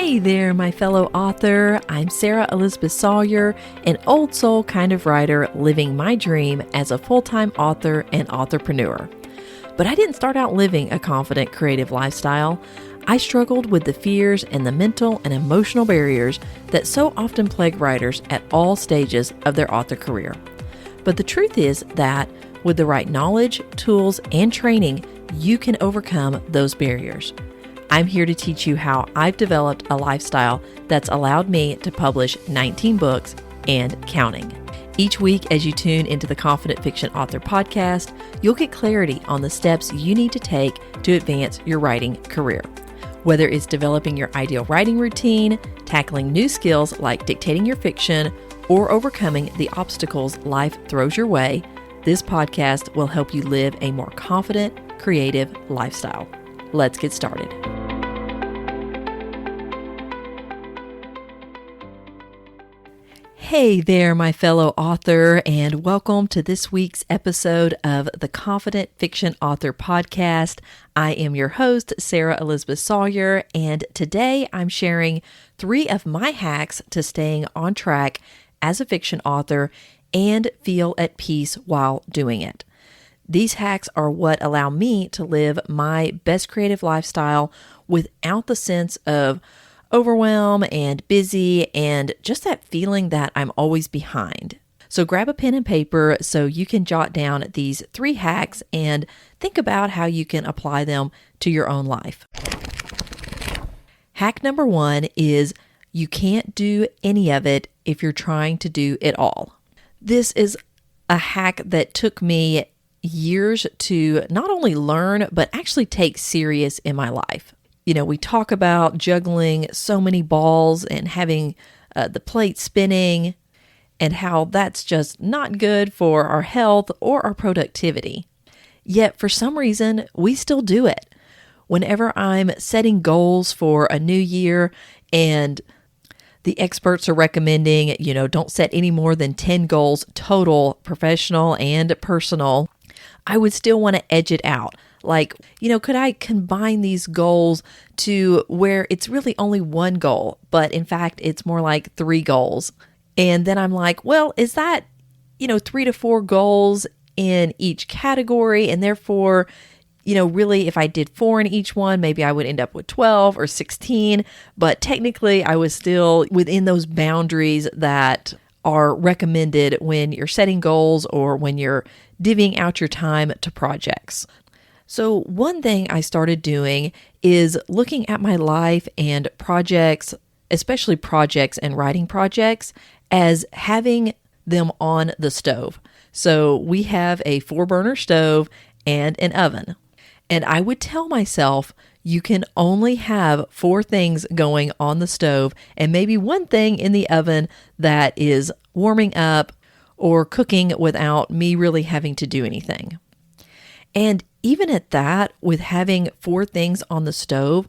Hey there, my fellow author. I'm Sarah Elizabeth Sawyer, an old soul kind of writer living my dream as a full-time author and authorpreneur. But I didn't start out living a confident, creative lifestyle. I struggled with the fears and the mental and emotional barriers that so often plague writers at all stages of their author career. But the truth is that with the right knowledge, tools, and training, you can overcome those barriers. I'm here to teach you how I've developed a lifestyle that's allowed me to publish 19 books and counting. Each week, as you tune into the Confident Fiction Author podcast, you'll get clarity on the steps you need to take to advance your writing career. Whether it's developing your ideal writing routine, tackling new skills like dictating your fiction, or overcoming the obstacles life throws your way, this podcast will help you live a more confident, creative lifestyle. Let's get started. Hey there, my fellow author, and welcome to this week's episode of the Confident Fiction Author Podcast. I am your host, Sarah Elizabeth Sawyer, and today I'm sharing 3 of my hacks to staying on track as a fiction author and feel at peace while doing it. These hacks are what allow me to live my best creative lifestyle without the sense of overwhelm and busy and just that feeling that I'm always behind. So grab a pen and paper so you can jot down these 3 hacks and think about how you can apply them to your own life. Hack number 1 is you can't do any of it if you're trying to do it all. This is a hack that took me years to not only learn, but actually take serious in my life. You know, we talk about juggling so many balls and having the plate spinning and how that's just not good for our health or our productivity. Yet for some reason, we still do it. Whenever I'm setting goals for a new year and the experts are recommending, don't set any more than 10 goals total, professional and personal, I would still want to edge it out. Like, could I combine these goals to where it's really only one goal, but in fact, it's more like 3 goals. And then I'm like, well, is that, 3 to 4 goals in each category? And therefore, really, if I did 4 in each one, maybe I would end up with 12 or 16. But technically, I was still within those boundaries that are recommended when you're setting goals or when you're divvying out your time to projects. So one thing I started doing is looking at my life and projects, especially projects and writing projects, as having them on the stove. So we have a 4-burner stove and an oven. And I would tell myself, you can only have 4 things going on the stove and maybe 1 thing in the oven that is warming up or cooking without me really having to do anything. And even at that, with having 4 things on the stove,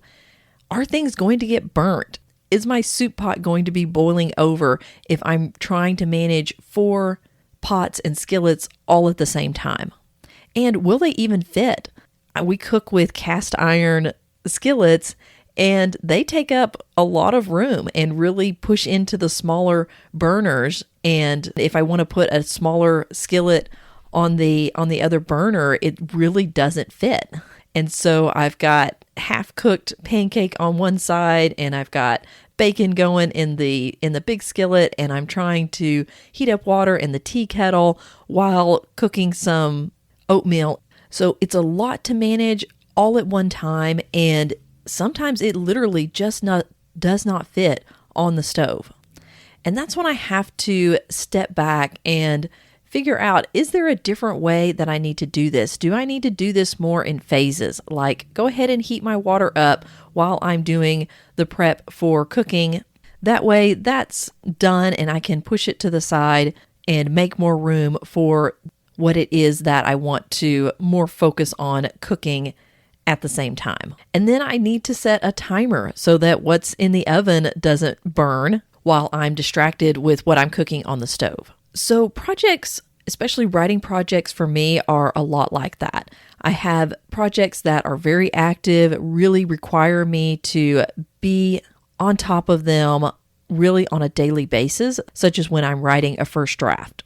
are things going to get burnt? Is my soup pot going to be boiling over if I'm trying to manage 4 pots and skillets all at the same time? And will they even fit? We cook with cast iron skillets and they take up a lot of room and really push into the smaller burners. And if I want to put a smaller skillet on the other burner, it really doesn't fit. And so I've got half-cooked pancake on one side and I've got bacon going in the big skillet, and I'm trying to heat up water in the tea kettle while cooking some oatmeal. So it's a lot to manage all at one time, and sometimes it literally just does not fit on the stove. And that's when I have to step back and figure out, is there a different way that I need to do this? Do I need to do this more in phases? Like, go ahead and heat my water up while I'm doing the prep for cooking. That way that's done and I can push it to the side and make more room for what it is that I want to more focus on cooking at the same time. And then I need to set a timer so that what's in the oven doesn't burn while I'm distracted with what I'm cooking on the stove. So projects, especially writing projects for me, are a lot like that. I have projects that are very active, really require me to be on top of them really on a daily basis, such as when I'm writing a first draft.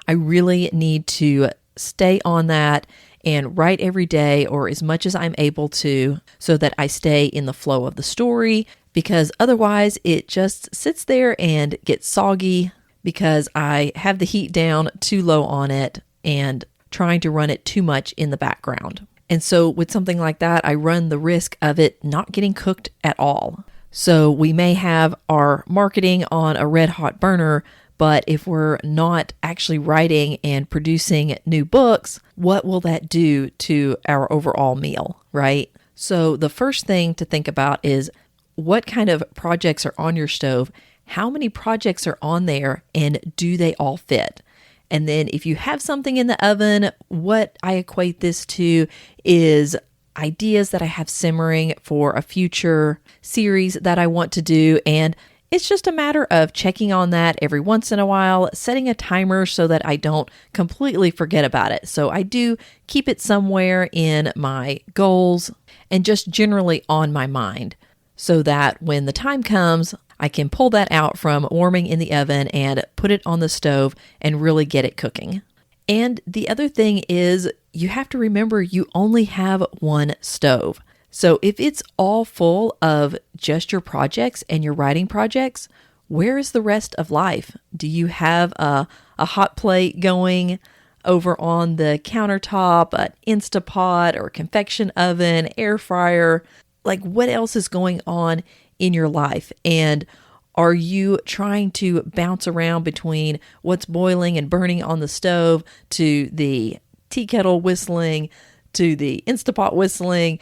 I really need to stay on that and write every day or as much as I'm able to so that I stay in the flow of the story, because otherwise it just sits there and gets soggy because I have the heat down too low on it and trying to run it too much in the background. And so with something like that, I run the risk of it not getting cooked at all. So we may have our marketing on a red hot burner, but if we're not actually writing and producing new books, what will that do to our overall meal, right? So the first thing to think about is what kind of projects are on your stove, how many projects are on there, and do they all fit? And then if you have something in the oven, what I equate this to is ideas that I have simmering for a future series that I want to do. And it's just a matter of checking on that every once in a while, setting a timer so that I don't completely forget about it. So I do keep it somewhere in my goals and just generally on my mind so that when the time comes, I can pull that out from warming in the oven and put it on the stove and really get it cooking. And the other thing is you have to remember you only have one stove. So if it's all full of just your projects and your writing projects, where is the rest of life? Do you have a hot plate going over on the countertop, an Instapot or convection oven, air fryer? Like what else is going on in your life? And are you trying to bounce around between what's boiling and burning on the stove to the tea kettle whistling to the Instapot whistling?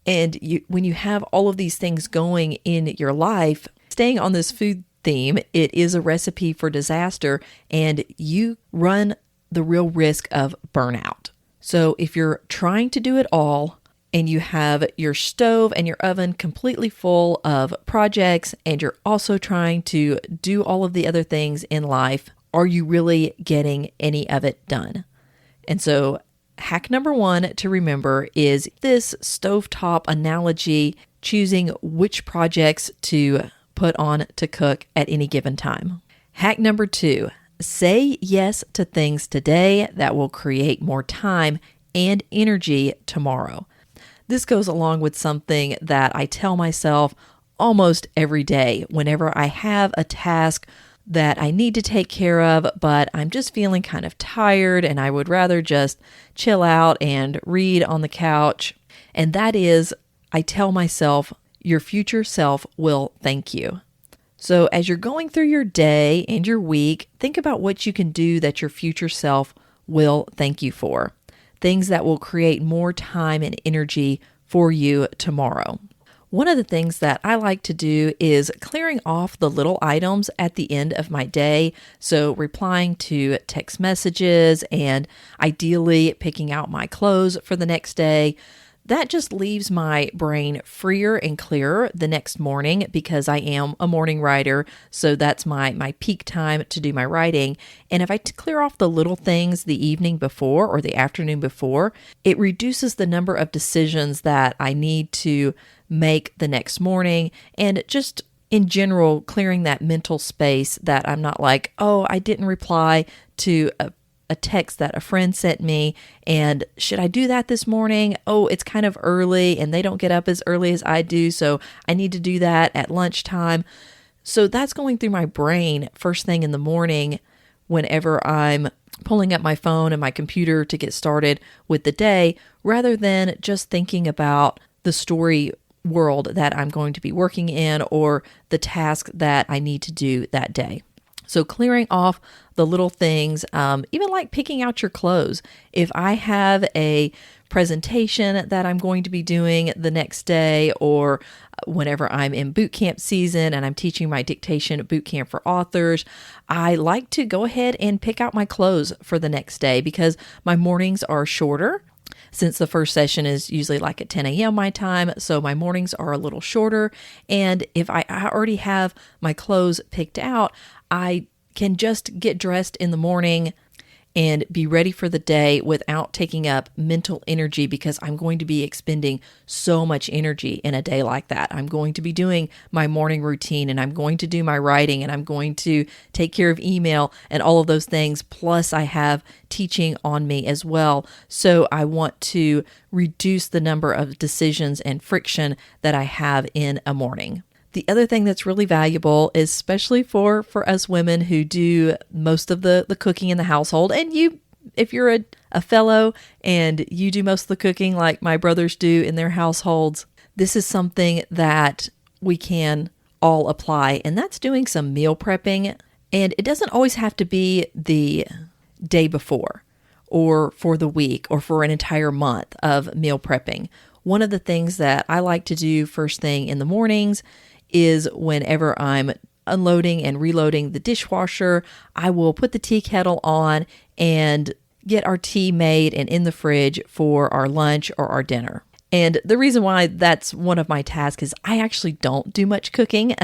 And when you have all of these things going in your life, staying on this food theme, it is a recipe for disaster, and you run the real risk of burnout. So if you're trying to do it all, and you have your stove and your oven completely full of projects, and you're also trying to do all of the other things in life, are you really getting any of it done? And so hack number one to remember is this stovetop analogy, choosing which projects to put on to cook at any given time. Hack number two, say yes to things today that will create more time and energy tomorrow. This goes along with something that I tell myself almost every day whenever I have a task that I need to take care of, but I'm just feeling kind of tired and I would rather just chill out and read on the couch. And that is, I tell myself, your future self will thank you. So as you're going through your day and your week, think about what you can do that your future self will thank you for. Things that will create more time and energy for you tomorrow. One of the things that I like to do is clearing off the little items at the end of my day. So replying to text messages and ideally picking out my clothes for the next day. That just leaves my brain freer and clearer the next morning because I am a morning writer. So that's my peak time to do my writing. And if I clear off the little things the evening before or the afternoon before, it reduces the number of decisions that I need to make the next morning. And just in general, clearing that mental space that I'm not like, oh, I didn't reply to a text that a friend sent me, and should I do that this morning? Oh, it's kind of early and they don't get up as early as I do, so I need to do that at lunchtime. So that's going through my brain first thing in the morning whenever I'm pulling up my phone and my computer to get started with the day, rather than just thinking about the story world that I'm going to be working in or the task that I need to do that day. So clearing off the little things, even like picking out your clothes. If I have a presentation that I'm going to be doing the next day, or whenever I'm in boot camp season and I'm teaching my dictation boot camp for authors, I like to go ahead and pick out my clothes for the next day because my mornings are shorter. Since the first session is usually like at 10 a.m. my time, so my mornings are a little shorter. And if I already have my clothes picked out, I can just get dressed in the morning and be ready for the day without taking up mental energy, because I'm going to be expending so much energy in a day like that. I'm going to be doing my morning routine, and I'm going to do my writing, and I'm going to take care of email and all of those things. Plus I have teaching on me as well. So I want to reduce the number of decisions and friction that I have in a morning. The other thing that's really valuable, especially for us women who do most of the cooking in the household, and you, if you're a fellow and you do most of the cooking like my brothers do in their households, this is something that we can all apply, and that's doing some meal prepping. And it doesn't always have to be the day before or for the week or for an entire month of meal prepping. One of the things that I like to do first thing in the mornings is whenever I'm unloading and reloading the dishwasher, I will put the tea kettle on and get our tea made and in the fridge for our lunch or our dinner. And the reason why that's one of my tasks is I actually don't do much cooking.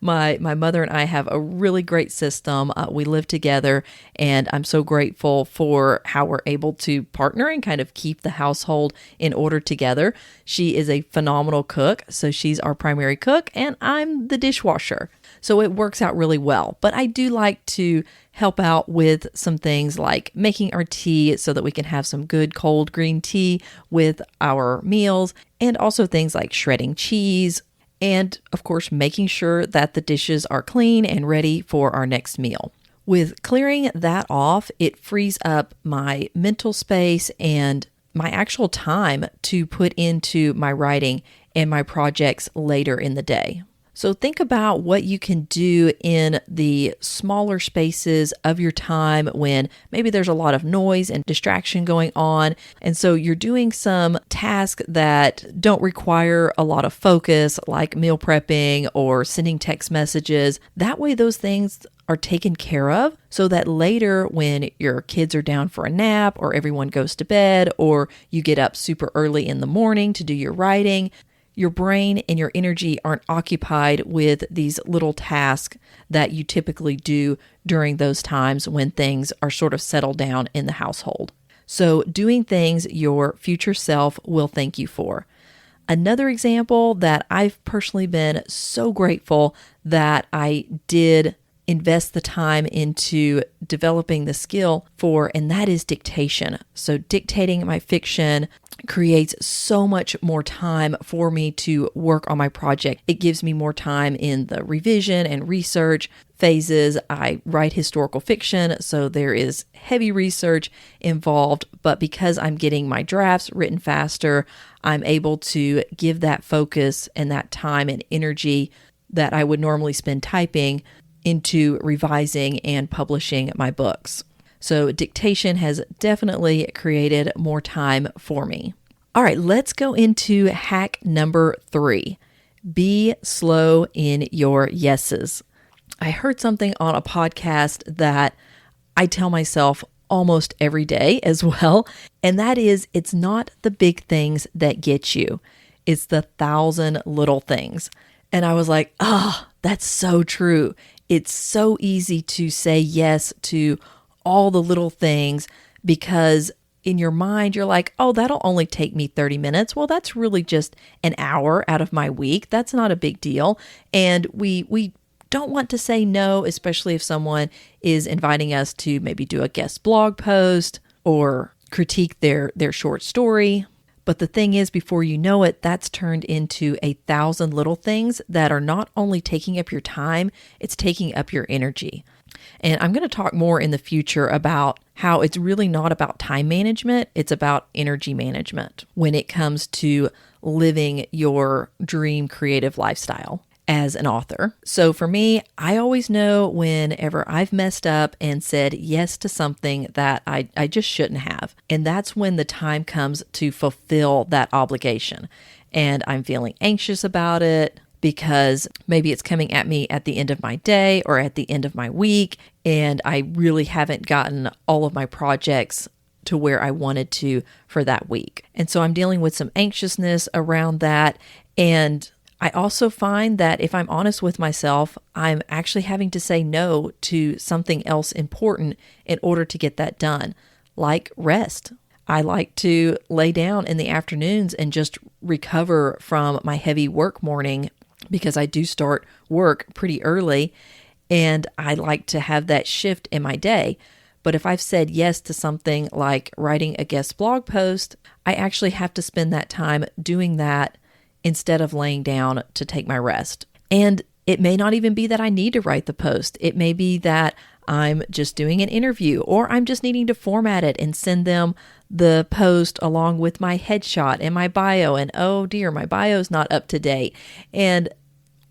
My mother and I have a really great system. We live together, and I'm so grateful for how we're able to partner and kind of keep the household in order together. She is a phenomenal cook, so she's our primary cook, and I'm the dishwasher. So it works out really well. But I do like to help out with some things like making our tea so that we can have some good cold green tea with our meals, and also things like shredding cheese, and of course making sure that the dishes are clean and ready for our next meal. With clearing that off, it frees up my mental space and my actual time to put into my writing and my projects later in the day. So think about what you can do in the smaller spaces of your time when maybe there's a lot of noise and distraction going on. And so you're doing some tasks that don't require a lot of focus, like meal prepping or sending text messages. That way those things are taken care of, so that later when your kids are down for a nap, or everyone goes to bed, or you get up super early in the morning to do your writing, your brain and your energy aren't occupied with these little tasks that you typically do during those times when things are sort of settled down in the household. So doing things your future self will thank you for. Another example that I've personally been so grateful that I did invest the time into developing the skill for, and that is dictation. So dictating my fiction creates so much more time for me to work on my project. It gives me more time in the revision and research phases. I write historical fiction, so there is heavy research involved, but because I'm getting my drafts written faster, I'm able to give that focus and that time and energy that I would normally spend typing into revising and publishing my books. So dictation has definitely created more time for me. All right, let's go into hack number 3. Be slow in your yeses. I heard something on a podcast that I tell myself almost every day as well, and that is, it's not the big things that get you. It's the 1,000 little things. And I was like, that's so true. It's so easy to say yes to all the little things because in your mind, you're like, that'll only take me 30 minutes. Well, that's really just an hour out of my week. That's not a big deal. And we don't want to say no, especially if someone is inviting us to maybe do a guest blog post or critique their short story. But the thing is, before you know it, that's turned into 1,000 little things that are not only taking up your time, it's taking up your energy. And I'm going to talk more in the future about how it's really not about time management, it's about energy management when it comes to living your dream creative lifestyle as an author. So for me, I always know whenever I've messed up and said yes to something that I just shouldn't have. And that's when the time comes to fulfill that obligation. And I'm feeling anxious about it because maybe it's coming at me at the end of my day or at the end of my week, and I really haven't gotten all of my projects to where I wanted to for that week. And so I'm dealing with some anxiousness around that, and I also find that if I'm honest with myself, I'm actually having to say no to something else important in order to get that done, like rest. I like to lay down in the afternoons and just recover from my heavy work morning because I do start work pretty early and I like to have that shift in my day. But if I've said yes to something like writing a guest blog post, I actually have to spend that time doing that instead of laying down to take my rest. And it may not even be that I need to write the post. It may be that I'm just doing an interview, or I'm just needing to format it and send them the post along with my headshot and my bio. And oh dear, my bio is not up to date. And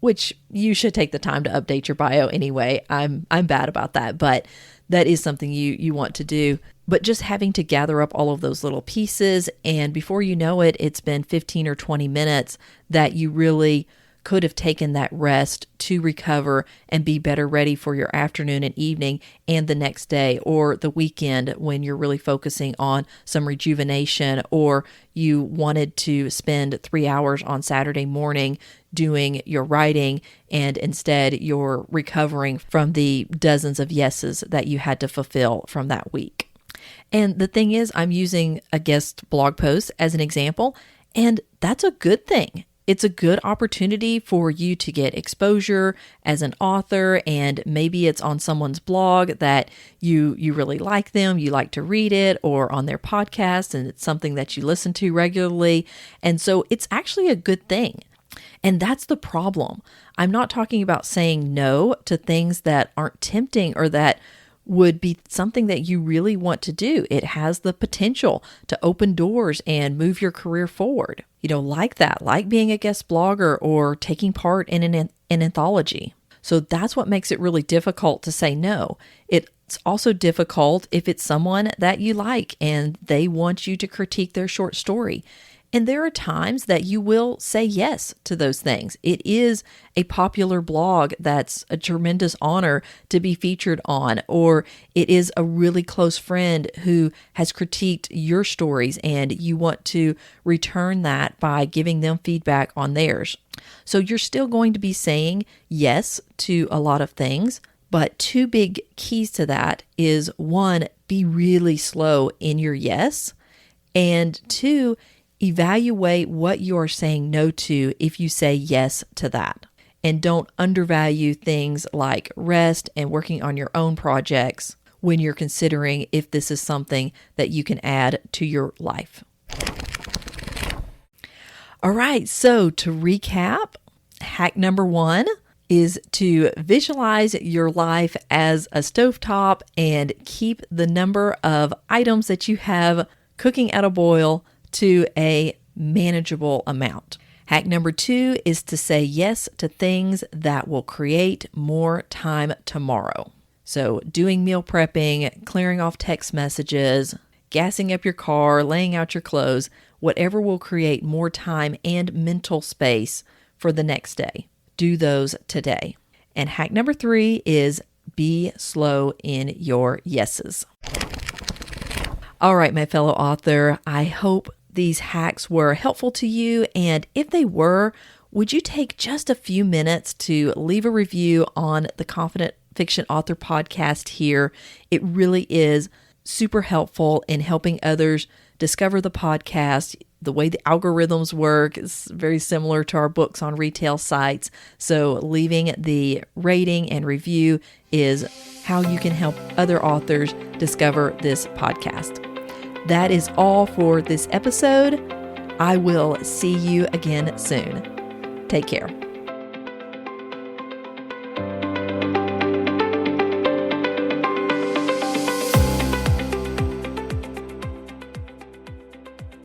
which you should take the time to update your bio anyway. I'm bad about that, but that is something you want to do. But just having to gather up all of those little pieces, and before you know it, it's been 15 or 20 minutes that you really could have taken that rest to recover and be better ready for your afternoon and evening and the next day or the weekend when you're really focusing on some rejuvenation, or you wanted to spend 3 hours on Saturday morning doing your writing and instead you're recovering from the dozens of yeses that you had to fulfill from that week. And the thing is, I'm using a guest blog post as an example, and that's a good thing. It's a good opportunity for you to get exposure as an author, and maybe it's on someone's blog that you really like them, you like to read it, or on their podcast, and it's something that you listen to regularly. And so it's actually a good thing. And that's the problem. I'm not talking about saying no to things that aren't tempting or that would be something that you really want to do. It has the potential to open doors and move your career forward. Like that, like being a guest blogger or taking part in an anthology. So that's what makes it really difficult to say no. It's also difficult if it's someone that you like and they want you to critique their short story. And there are times that you will say yes to those things. It is a popular blog that's a tremendous honor to be featured on, or it is a really close friend who has critiqued your stories and you want to return that by giving them feedback on theirs. So you're still going to be saying yes to a lot of things, but two big keys to that is, one, be really slow in your yes, and two, evaluate what you're saying no to if you say yes to that. And don't undervalue things like rest and working on your own projects when you're considering if this is something that you can add to your life. All right, so to recap, hack number 1 is to visualize your life as a stovetop and keep the number of items that you have cooking at a boil to a manageable amount. Hack number 2 is to say yes to things that will create more time tomorrow. So doing meal prepping, clearing off text messages, gassing up your car, laying out your clothes, whatever will create more time and mental space for the next day. Do those today. And hack number 3 is be slow in your yeses. All right, my fellow author, I hope these hacks were helpful to you. And if they were, would you take just a few minutes to leave a review on the Confident Fiction Author podcast here? It really is super helpful in helping others discover the podcast. The way the algorithms work is very similar to our books on retail sites. So leaving the rating and review is how you can help other authors discover this podcast. That is all for this episode. I will see you again soon. Take care.